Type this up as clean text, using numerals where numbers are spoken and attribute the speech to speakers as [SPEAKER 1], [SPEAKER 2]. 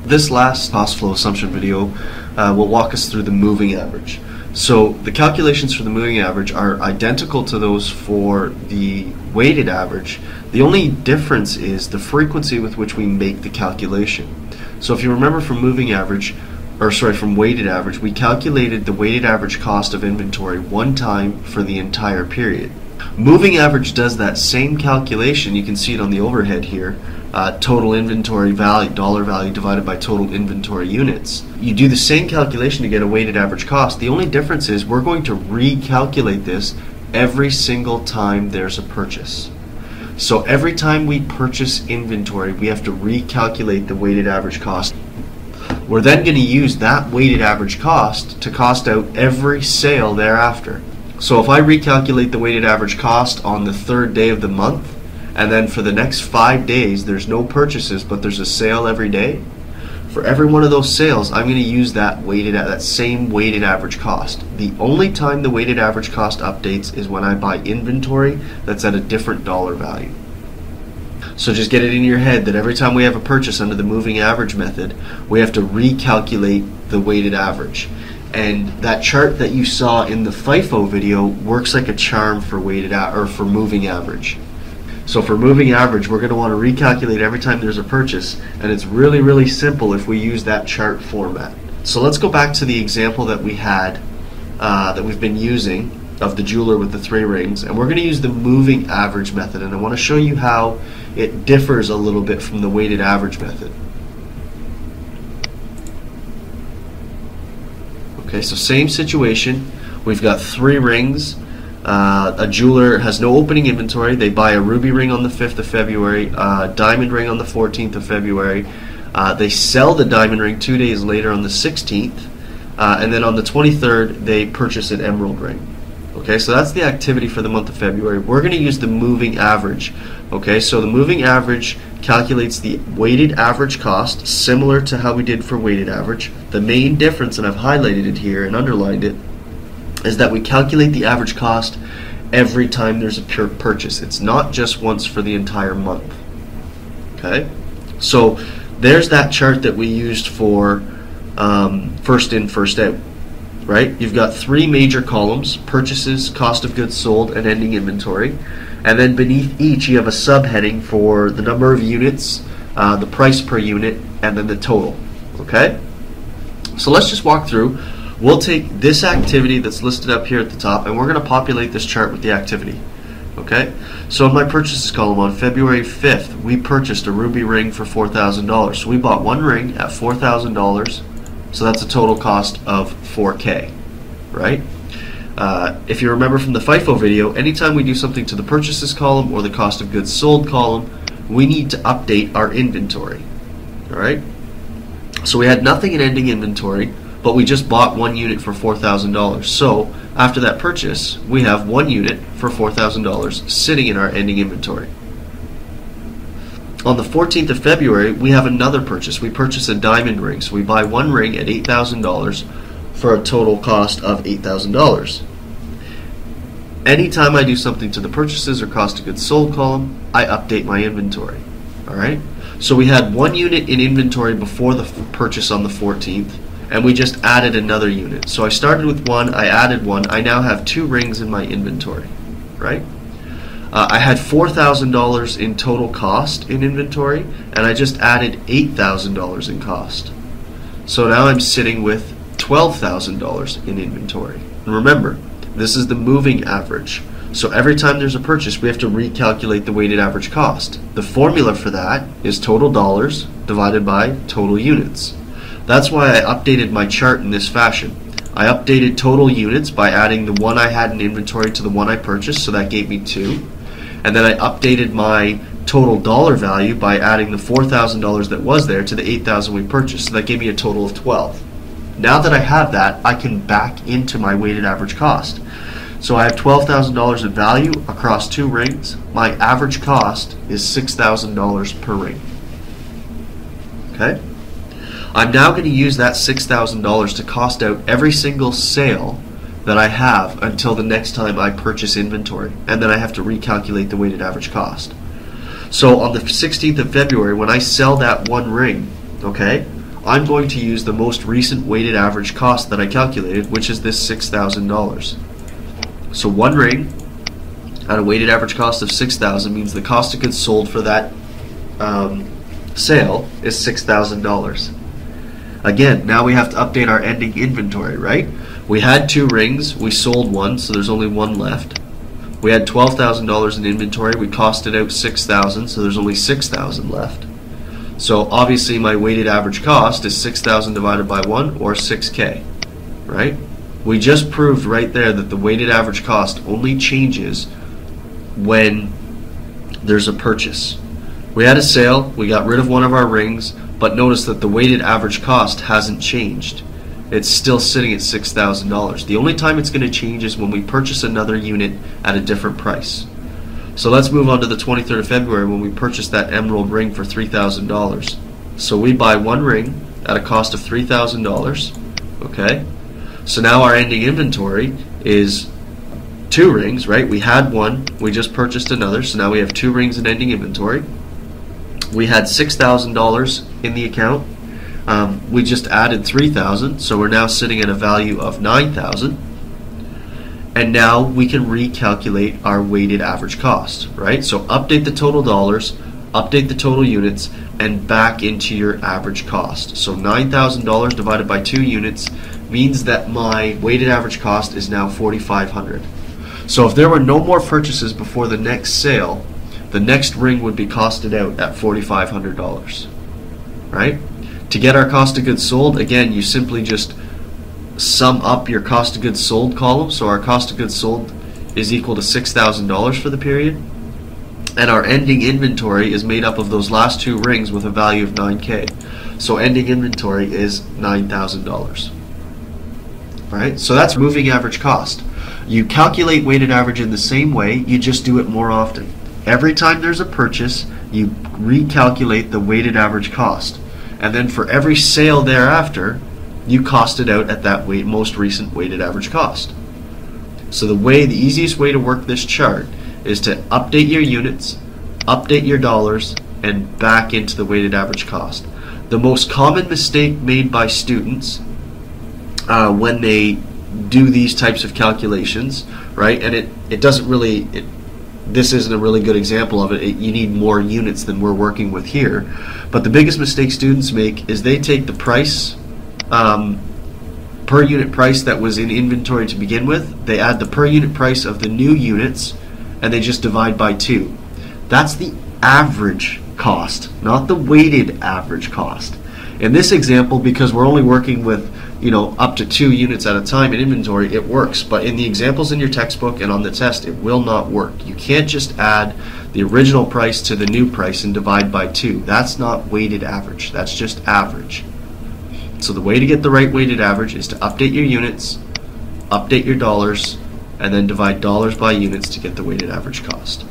[SPEAKER 1] This last cost flow assumption video will walk us through the moving average. So the calculations for the moving average are identical to those for the weighted average. The only difference is the frequency with which we make the calculation. So if you remember from from weighted average, we calculated the weighted average cost of inventory one time for the entire period. Moving average does that same calculation. You can see it on the overhead here. Total inventory value, dollar value divided by total inventory units. You do the same calculation to get a weighted average cost. The only difference is we're going to recalculate this every single time there's a purchase. So every time we purchase inventory, we have to recalculate the weighted average cost. We're then going to use that weighted average cost to cost out every sale thereafter. So if I recalculate the weighted average cost on the third day of the month, and then for the next 5 days there's no purchases but there's a sale every day, for every one of those sales I'm going to use that same weighted average cost. The only time the weighted average cost updates is when I buy inventory that's at a different dollar value. So just get it in your head that every time we have a purchase under the moving average method, we have to recalculate the weighted average. And that chart that you saw in the FIFO video works like a charm for for moving average. So for moving average, we're going to want to recalculate every time there's a purchase, and it's really, really simple if we use that chart format. So let's go back to the example that we had, that we've been using, of the jeweler with the 3 rings, and we're going to use the moving average method, and I want to show you how it differs a little bit from the weighted average method. Okay, so same situation. We've got 3 rings. A jeweler has no opening inventory. They buy a ruby ring on the 5th of February, a diamond ring on the 14th of February. They sell the diamond ring 2 days later on the 16th, and then on the 23rd they purchase an emerald ring. Okay, so that's the activity for the month of February. We're going to use the moving average. Okay, so the moving average calculates the weighted average cost, similar to how we did for weighted average. The main difference, and I've highlighted it here and underlined it, is that we calculate the average cost every time there's a pure purchase. It's not just once for the entire month. Okay, so there's that chart that we used for first in, first out. Right? You've got 3 major columns: purchases, cost of goods sold, and ending inventory. And then beneath each you have a subheading for the number of units, the price per unit, and then the total. Okay? So let's just walk through. We'll take this activity that's listed up here at the top, and we're going to populate this chart with the activity. Okay? So in my purchases column on February 5th, we purchased a ruby ring for $4,000. So we bought 1 ring at $4,000. So that's a total cost of $4K, right? If you remember from the FIFO video, anytime we do something to the purchases column or the cost of goods sold column, we need to update our inventory, all right? So we had nothing in ending inventory, but we just bought 1 unit for $4,000. So after that purchase, we have 1 unit for $4,000 sitting in our ending inventory. On the 14th of February, we have another purchase. We purchase a diamond ring. So we buy 1 ring at $8,000 for a total cost of $8,000. Anytime I do something to the purchases or cost of goods sold column, I update my inventory. All right? So we had 1 unit in inventory before the purchase on the 14th, and we just added another unit. So I started with 1, I added 1. I now have 2 rings in my inventory, right? I had $4,000 in total cost in inventory, and I just added $8,000 in cost. So now I'm sitting with $12,000 in inventory. And remember, this is the moving average. So every time there's a purchase, we have to recalculate the weighted average cost. The formula for that is total dollars divided by total units. That's why I updated my chart in this fashion. I updated total units by adding the 1 I had in inventory to the 1 I purchased, so that gave me 2. And then I updated my total dollar value by adding the $4,000 that was there to the $8,000 we purchased, so that gave me a total of 12. Now that I have that, I can back into my weighted average cost. So I have $12,000 in value across 2 rings. My average cost is $6,000 per ring. Okay? I'm now going to use that $6,000 to cost out every single sale that I have until the next time I purchase inventory, and then I have to recalculate the weighted average cost. So on the 16th of February, when I sell that 1 ring, okay, I'm going to use the most recent weighted average cost that I calculated, which is this $6,000. So one ring at a weighted average cost of $6,000 means the cost of goods sold for that sale is $6,000. Again, now we have to update our ending inventory, right? We had 2 rings, we sold one, so there's only one left. We had $12,000 in inventory, we costed out $6,000, so there's only $6,000 left. So obviously my weighted average cost is 6,000 divided by 1, or 6K, right? We just proved right there that the weighted average cost only changes when there's a purchase. We had a sale, we got rid of one of our rings, but notice that the weighted average cost hasn't changed. It's still sitting at $6,000. The only time it's going to change is when we purchase another unit at a different price. So let's move on to the 23rd of February when we purchased that emerald ring for $3,000. So we buy one ring at a cost of $3,000. Okay? So now our ending inventory is 2 rings, right? We had one, we just purchased another, so now we have 2 rings in ending inventory. We had $6,000 in the account. We just added $3,000, so we're now sitting at a value of $9,000. And now we can recalculate our weighted average cost, right? So update the total dollars, update the total units, and back into your average cost. So $9,000 divided by 2 units means that my weighted average cost is now $4,500. So if there were no more purchases before the next sale, the next ring would be costed out at $4,500, right? To get our cost of goods sold, again, you simply just sum up your cost of goods sold column. So our cost of goods sold is equal to $6,000 for the period, and our ending inventory is made up of those last 2 rings with a value of 9K. So ending inventory is $9,000. Right? So that's moving average cost. You calculate weighted average in the same way, you just do it more often. Every time there's a purchase, you recalculate the weighted average cost. And then for every sale thereafter, you cost it out at that most recent weighted average cost. So the easiest way to work this chart is to update your units, update your dollars, and back into the weighted average cost. The most common mistake made by students when they do these types of calculations, right? And it doesn't really, this isn't a really good example of it. You need more units than we're working with here. But the biggest mistake students make is they take the price, per unit price that was in inventory to begin with, they add the per unit price of the new units, and they just divide by 2. That's the average cost, not the weighted average cost. In this example, because we're only working with up to 2 units at a time in inventory, it works. But in the examples in your textbook and on the test, it will not work. You can't just add the original price to the new price and divide by 2. That's not weighted average. That's just average. So the way to get the right weighted average is to update your units, update your dollars, and then divide dollars by units to get the weighted average cost.